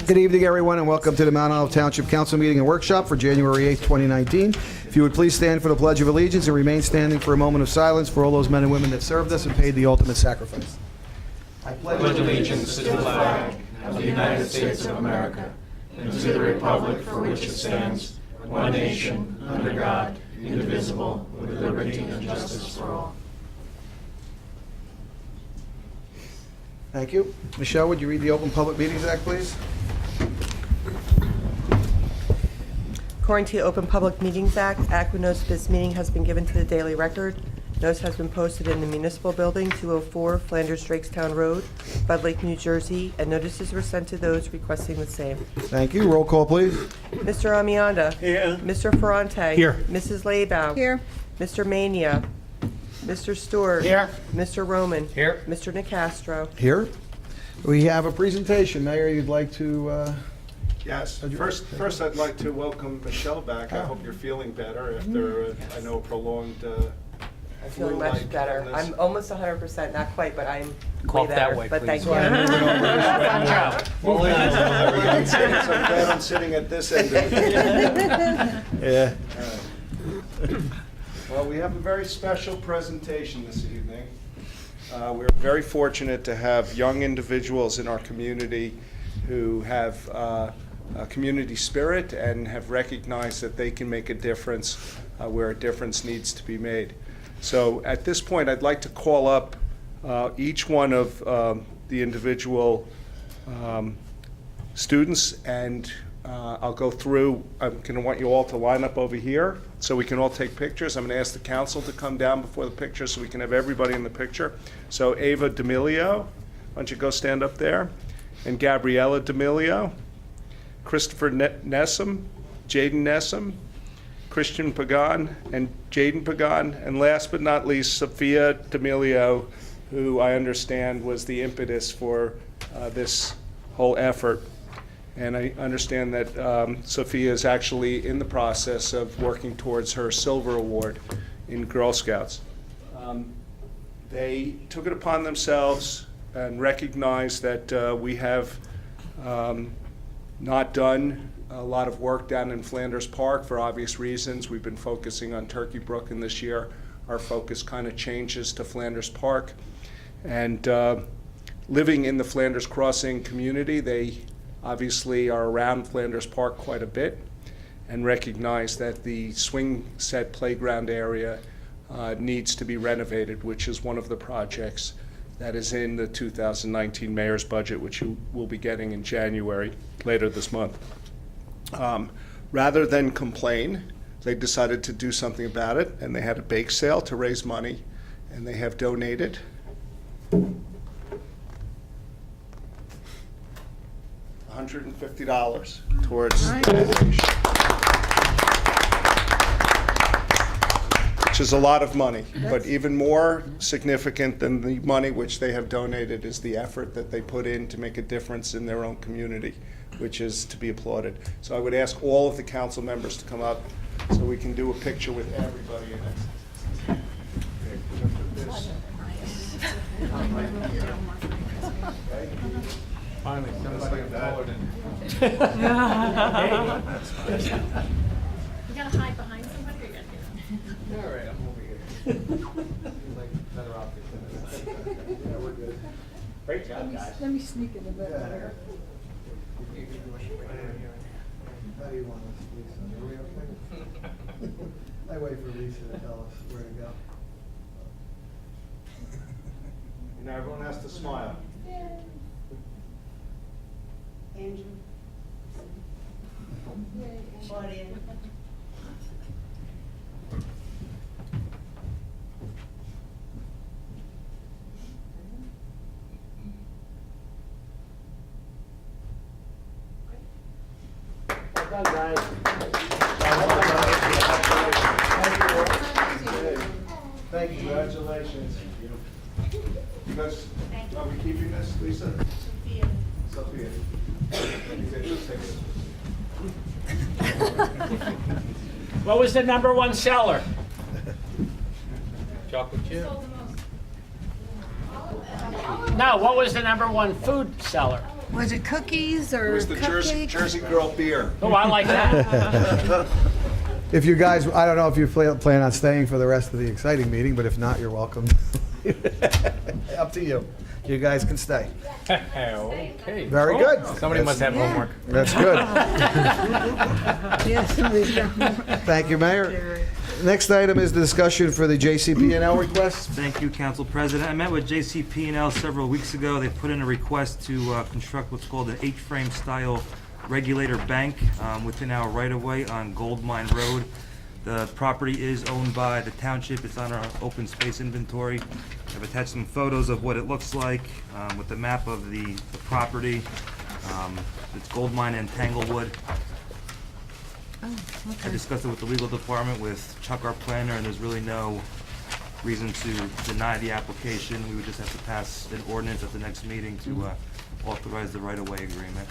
Good evening, everyone, and welcome to the Mount Olive Township Council meeting and workshop for January 8th, 2019. If you would please stand for the Pledge of Allegiance and remain standing for a moment of silence for all those men and women that served us and paid the ultimate sacrifice. I pledge allegiance to the flag of the United States of America and to the republic for which it stands, one nation, under God, indivisible, with liberty and justice for all. Thank you. Michelle, would you read the Open Public Meetings Act, please? According to the Open Public Meetings Act, notice of this meeting has been given to the Daily Record. Notice has been posted in the Municipal Building, 204 Flanders Drakestown Road, Bud Lake, New Jersey, and notices were sent to those requesting the same. Thank you. Roll call, please. Mr. Amianda. Here. Mr. Ferrante. Here. Mrs. Laybow. Here. Mr. Mania. Mr. Stewart. Here. Mr. Roman. Here. Mr. Nicastro. Here. We have a presentation. Mayor, you'd like to... Yes. First, I'd like to welcome Michelle back. I hope you're feeling better after, I know, a prolonged I'm feeling much flu-like better. illness. I'm almost 100%, not quite, but I'm way Cough that better. way, But please. thank you. I'm glad I'm sitting at this end of it. Yeah. Well, we have a very special presentation this evening. We're very fortunate to have young individuals in our community who have a community spirit and have recognized that they can make a difference where a difference needs to be made. So at this point, I'd like to call up each one of the individual students, and I'll go through. I'm going to want you all to line up over here so we can all take pictures. I'm going to ask the council to come down before the picture so we can have everybody in the picture. So Ava D'Amelio, why don't you go stand up there? And Gabriella D'Amelio, Christopher Nessum, Jaden Nessum, Christian Pagan, and Jaden Pagan, and last but not least, Sophia D'Amelio, who I understand was the impetus for this whole effort. And I understand that Sophia is actually in the process of working towards her Silver Award in Girl Scouts. They took it upon themselves and recognized that we have not done a lot of work down in Flanders Park for obvious reasons. We've been focusing on Turkey Brook, and this year our focus kind of changes to Flanders Park. And living in the Flanders Crossing community, they obviously are around Flanders Park quite a bit and recognize that the swing set playground area needs to be renovated, which is one of the projects that is in the 2019 mayor's budget, which you will be getting in January, later this month. Rather than complain, they decided to do something about it, and they had a bake sale to raise money, and they have donated $150 towards the renovation, which is a lot of money. But even more significant than the money which they have donated is the effort that they put in to make a difference in their own community, which is to be applauded. So I would ask all of the council members to come up so we can do a picture with everybody in it. Finally, somebody taller than You gotta hide behind somebody or you gotta get all right, I'm over here. Like better optics than this. Yeah, we're good. Great job, guys. Let me sneak in a bit better. How do you want us, Lisa? Are we okay? I wait for Lisa to tell us where to go. Now everyone has to smile. Andrew. Claudia. Well done, guys. Thank you, congratulations. You guys, are we keeping this, Lisa? Sophia. What was the #1 seller? Chocolate chip? No, what was the #1 food seller? Was it cookies It or was the cupcakes? Jersey Girl beer. Oh, I like that. If you guys, I don't know if you plan on staying for the rest of the exciting meeting, but if not, you're welcome. Up to you. You guys can stay. Okay. Very good. Somebody must have homework. That's good. Yes, somebody's got one. Thank you, Mayor. Next item is the discussion for the JCP&L request. Thank you, Council President. I met with JCP&L several weeks ago. They put in a request to construct what's called an H-frame style regulator bank within our right-of-way on Gold Mine Road. The property is owned by the township. It's on our open space inventory. I've attached some photos of what it looks like with the map of the property. It's Gold Mine and Tanglewood. I discussed it with the legal department, with Chuck, our planner, and there's really no reason to deny the application. We would just have to pass an ordinance at the next meeting to authorize the right-of-way agreement.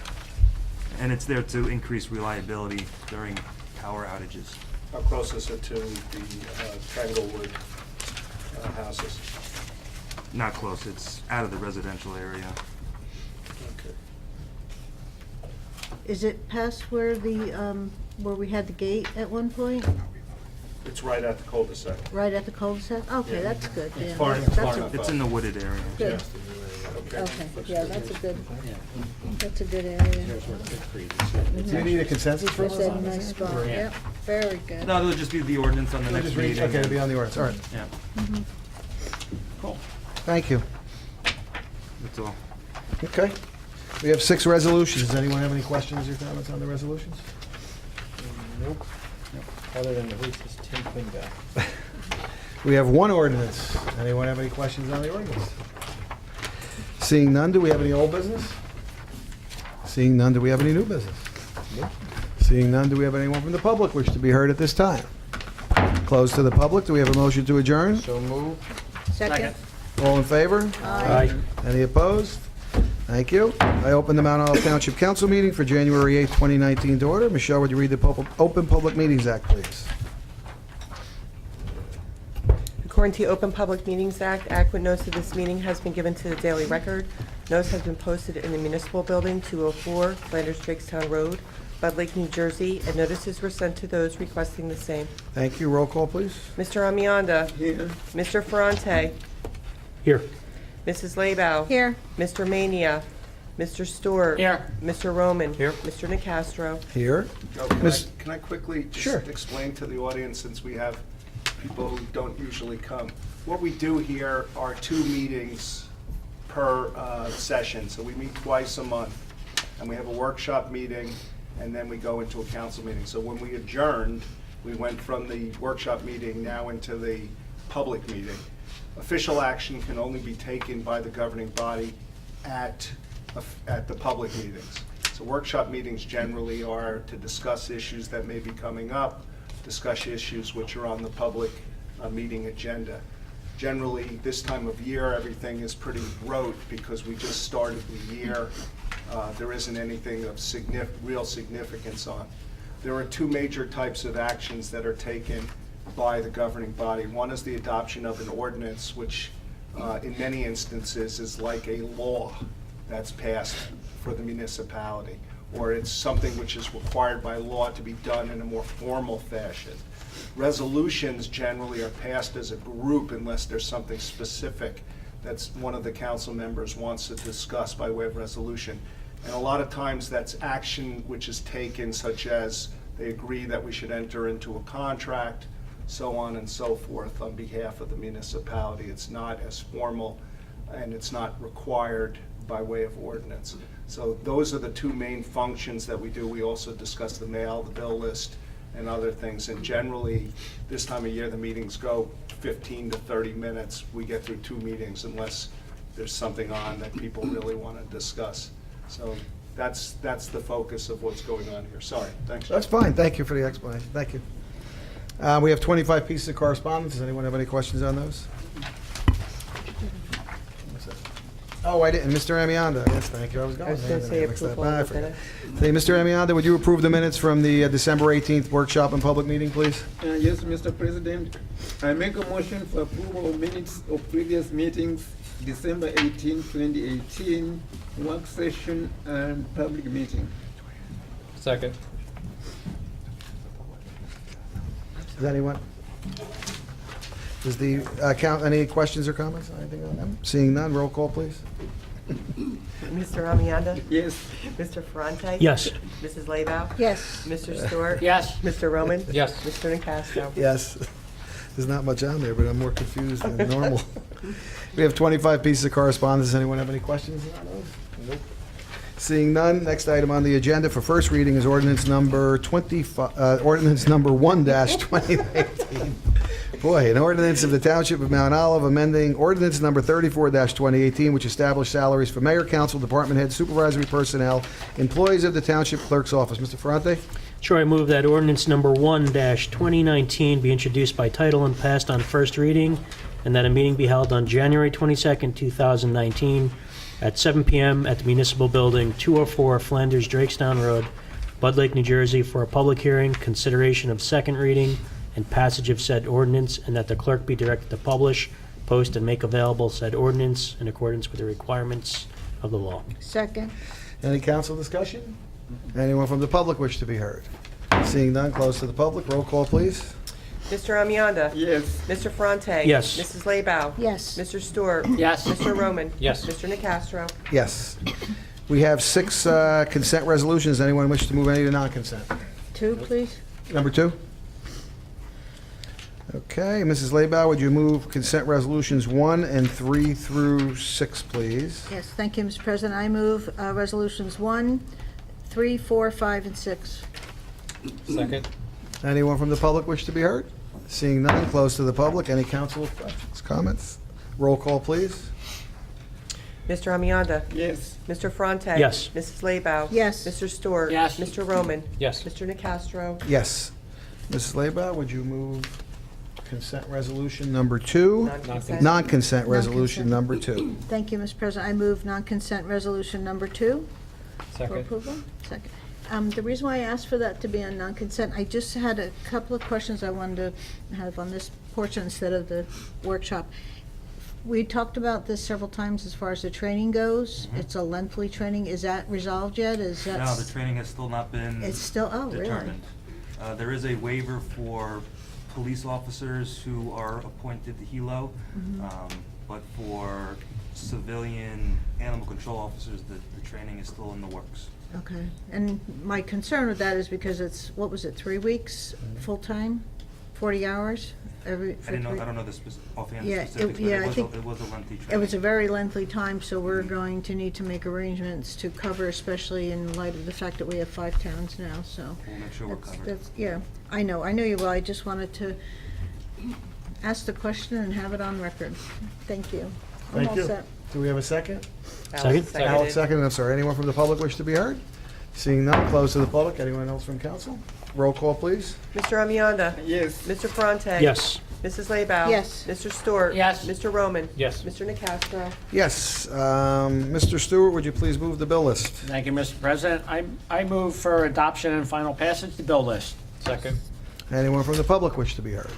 And it's there to increase reliability during power outages. How close is it to the Tanglewood houses? Not close, it's out of the residential area. Okay. Is it past where the, where we had the gate at one point? It's right at the cul-de-sac. Right at the cul-de-sac? Okay, that's good, yeah. far- That's far a- enough. It's in the wooded area. Good, Okay. okay, yeah, that's a good area. Do you need a consensus for It's this? a nice spot, yep, very good. No, it'll just be the ordinance on the next meeting. Okay, to be on the ordinance, all right. Yeah, Thank you. that's all. Okay. We have 6 resolutions. Does anyone have any questions or comments on the resolutions? Nope. Other than the racist Tim Quinn guy. We have 1 ordinance. Anyone have any questions on the ordinance? Seeing none, do we have any old business? Seeing none, do we have any new business? Seeing none, do we have anyone from the public wish to be heard at this time? Closed to the public. Do we have a motion to adjourn? So move. Second? All in favor? Aye. Any opposed? Thank you. I open the Mount Olive Township Council meeting for January 8th, 2019 to order. Michelle, would you read the Open Public Meetings Act, please? According to the Open Public Meetings Act, adequate notice of this meeting has been given to the Daily Record. Notice has been posted in the Municipal Building, 204 Flanders Drakestown Road, Bud Lake, New Jersey, and notices were sent to those requesting the same. Thank you. Roll call, please. Mr. Amianda. Here. Mr. Ferrante. Here. Mrs. Labow. Here, Mr. Mania. Mr. Stewart. Here. Mr. Roman. Here. Mr. Nacastro. Here. Oh, Miss- can I quickly Sure. just explain to the audience, since we have people who don't usually come? What we do here are 2 meetings per session, so we meet twice a month. And we have a workshop meeting, and then we go into a council meeting. So when we adjourned, we went from the workshop meeting now into the public meeting. Official action can only be taken by the governing body at the public meetings. So workshop meetings generally are to discuss issues that may be coming up, discuss issues which are on the public meeting agenda. Generally, this time of year, everything is pretty rote because we just started the year. There isn't anything of real significance on. There are 2 major types of actions that are taken by the governing body. One is the adoption of an ordinance, which in many instances is like a law that's passed for the municipality, or it's something which is required by law to be done in a more formal fashion. Resolutions generally are passed as a group unless there's something specific that's one of the council members wants to discuss by way of resolution. And a lot of times that's action which is taken, such as they agree that we should enter into a contract, so on and so forth, on behalf of the municipality. It's not as formal and it's not required by way of ordinance. So those are the 2 main functions that we do. We also discuss the mail, the bill list, and other things. And generally, this time of year, the meetings go 15 to 30 minutes. We get through 2 meetings unless there's something on that people really want to discuss. So that's the focus of what's going on here. Sorry, thanks. That's fine. Thank you for the explanation. Thank you. We have 25 pieces of correspondence. Does anyone have any questions on those? Oh, I didn't. Mr. Amianda. Yes, thank you. I was going. I was gonna there. say I mixed that approval up. I of the forgot. Hey, Mr. Amianda, would you approve the minutes from the December 18th workshop and public meeting, please? Yes, Mr. President. I make a motion for approval of minutes of previous meetings, December 18, 2018, work session and public meeting. Second. Does anyone? Does the count, any questions or comments, anything on them? Seeing none, roll call, please. Mr. Amianda? Yes. Mr. Ferrante? Yes. Mrs. Laybow? Yes. Mr. Stewart? Yes. Mr. Roman? Yes. Mr. Nacastro? Yes. There's not much on there, but I'm more confused than normal. We have 25 pieces of correspondence. Does anyone have any questions on those? Nope. Seeing none, next item on the agenda for first reading is ordinance number 1-2019. Boy, an ordinance of the Township of Mount Olive amending ordinance number 34-2018, which established salaries for mayor, council, department head, supervisory personnel, employees of the Township Clerk's Office. Mr. Ferrante? Sure, I move that ordinance number 1-2019 be introduced by title and passed on first reading, and that a meeting be held on January 22nd, 2019, at 7 p.m. at the Municipal Building, 204 Flanders Drakestown Road, Bud Lake, New Jersey, for a public hearing, consideration of second reading, and passage of said ordinance, and that the clerk be directed to publish, post, and make available said ordinance in accordance with the requirements of the law. Second. Any council discussion? Anyone from the public wish to be heard? Seeing none, close to the public. Roll call, please. Mr. Amianda? Yes. Mr. Ferrante? Yes. Mrs. Laybow? Yes. Mr. Stewart? Yes. Mr. Roman? Yes. Mr. Nacastro? Yes. We have 6 consent resolutions. Anyone wish to move any to non-consent? 2, please. Number 2? Okay, Mrs. Laybow, would you move consent resolutions 1 and 3 through 6, please? Yes, thank you, Mr. President. I move resolutions 1, 3, 4, 5, and 6. Second. Anyone from the public wish to be heard? Seeing none, close to the public. Any council questions, comments? Roll call, please. Mr. Amianda? Yes. Mr. Ferrante? Yes. Mrs. Laybow? Yes. Mr. Stewart? Yes. Mr. Roman? Yes. Mr. Nacastro? Yes. Mrs. Laybow, would you move consent resolution number 2? Non-consent? Non-consent resolution Non-consent. number 2. Thank you, Mr. President. I move non-consent resolution number 2 for Second. approval. Second. The reason why I asked for that to be on non-consent, I just had a couple of questions I wanted to have on this portion instead of the workshop. We talked about this several times as far as the training goes. It's a lengthy training. Is that resolved yet? Is that? No, the training has still not been It's still, oh, really? determined. There is a waiver for police officers who are appointed to HELO, but for civilian animal control officers, the training is still in the works. Okay. And my concern with that is because it's, what was it, 3 weeks, full-time, 40 hours? I didn't know, I don't know the offhand Yeah, specifics, but yeah, I it think was a lengthy training. It was a very lengthy time, so we're going to need to make arrangements to cover, especially in light of the fact that we have 5 towns now, so. We'll make sure we're covered. Yeah, I know you will. I just wanted to ask the question and have it on record. Thank you. I'm Thank all you. set. Do we have a second? Second. Alex, second. I'm sorry. Anyone from the public wish to be heard? Seeing none, close to the public. Anyone else from council? Roll call, please. Mr. Amianda? Yes. Mr. Ferrante? Yes. Mrs. Laybow? Yes. Mr. Stewart? Yes. Mr. Roman? Yes. Mr. Nacastro? Yes. Mr. Stewart, would you please move the bill list? Thank you, Mr. President. I move for adoption and final passage the bill list. Second. Anyone from the public wish to be heard?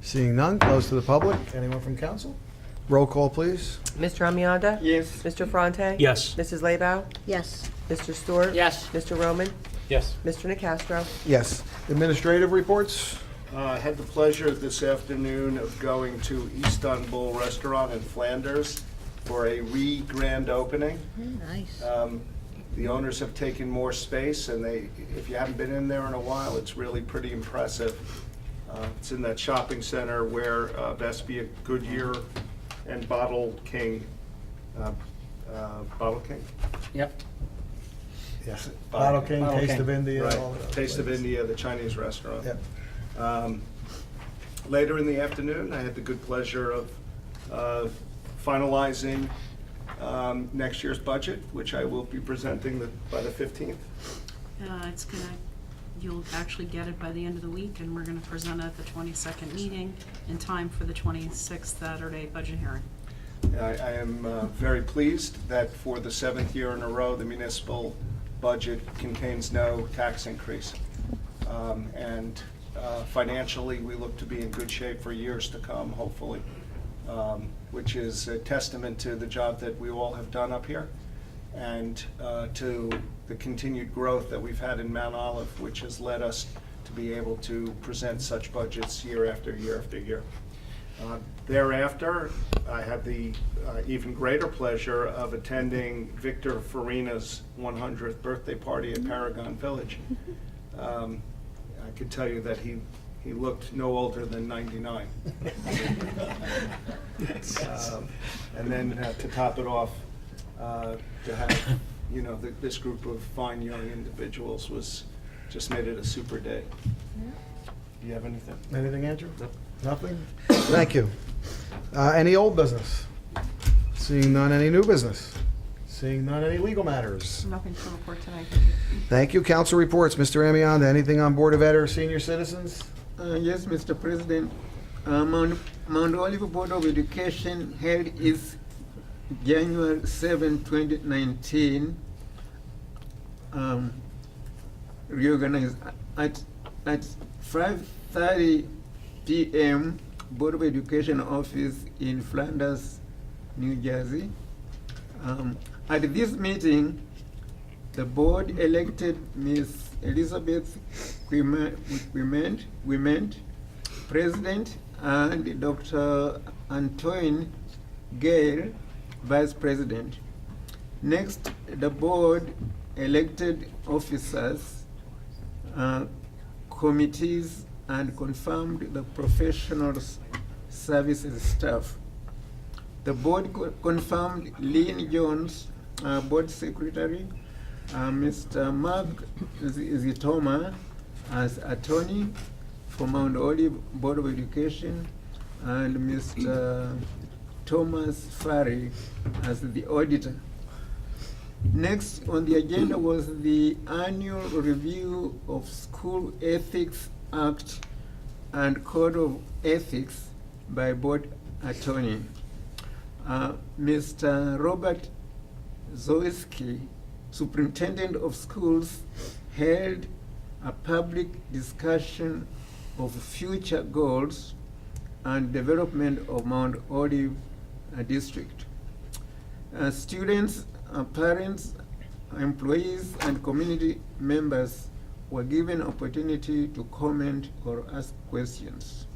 Seeing none, close to the public. Anyone from council? Roll call, please. Mr. Amianda? Yes. Mr. Ferrante? Yes. Mrs. Laybow? Yes. Mr. Stewart? Yes. Mr. Roman? Yes. Mr. Nacastro? Yes. Administrative reports? I had the pleasure this afternoon of going to Istanbul Restaurant in Flanders for a re-grand opening. Nice. The owners have taken more space, and if you haven't been in there in a while, it's really pretty impressive. It's in that shopping center where Vespa, Goodyear, and Bottle King. Yep. Yes. Bottle King, Bottle Taste King. of India. all Right, that Taste of place. India, the Chinese restaurant. Yep. Later in the afternoon, I had the good pleasure of finalizing next year's budget, which I will be presenting by the 15th. It's gonna, you'll actually get it by the end of the week, and we're gonna present it at the 22nd meeting in time for the 26th Saturday budget hearing. I am very pleased that for the 7th year in a row, the municipal budget contains no tax increase. And financially, we look to be in good shape for years to come, hopefully, which is a testament to the job that we all have done up here and to the continued growth that we've had in Mount Olive, which has led us to be able to present such budgets year after year after year. Thereafter, I had the even greater pleasure of attending Victor Farina's 100th birthday party at Paragon Village. I could tell you that he looked no older than 99. And then to top it off, to have, you know, this group of fine young individuals just made it a super day. Do you have anything? Anything, Andrew? Nothing? Thank you. Any old business? Seeing none, any new business? Seeing none, any legal matters? Nothing to report tonight. Thank you. Council reports. Mr. Amianda, anything on Board of Ed or senior citizens? Yes, Mr. President. Mount Olive Board of Education held its January 7, 2019 reorganized at 5:30 p.m. Board of Education office in Flanders, New Jersey. At this meeting, the board elected Ms. Elizabeth Wiment, President, and Dr. Antoine Gale, Vice President. Next, the board elected officers, committees, and confirmed the professional services staff. The board confirmed Lynn Jones, Board Secretary, Mr. Mark Zitoma as attorney for Mount Olive Board of Education, and Mr. Thomas Farry as the auditor. Next on the agenda was the annual review of School Ethics Act and Code of Ethics by Board Attorney. Mr. Robert Zoeski, Superintendent of Schools, held a public discussion of future goals and development of Mount Olive District. Students, parents, employees, and community members were given opportunity to comment or ask questions.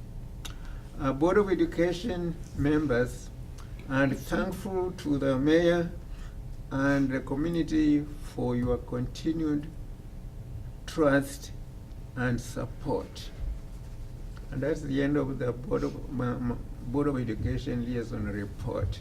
Board of Education members are thankful to the mayor and the community for your continued trust and support. And that's the end of the Board of Education liaison report.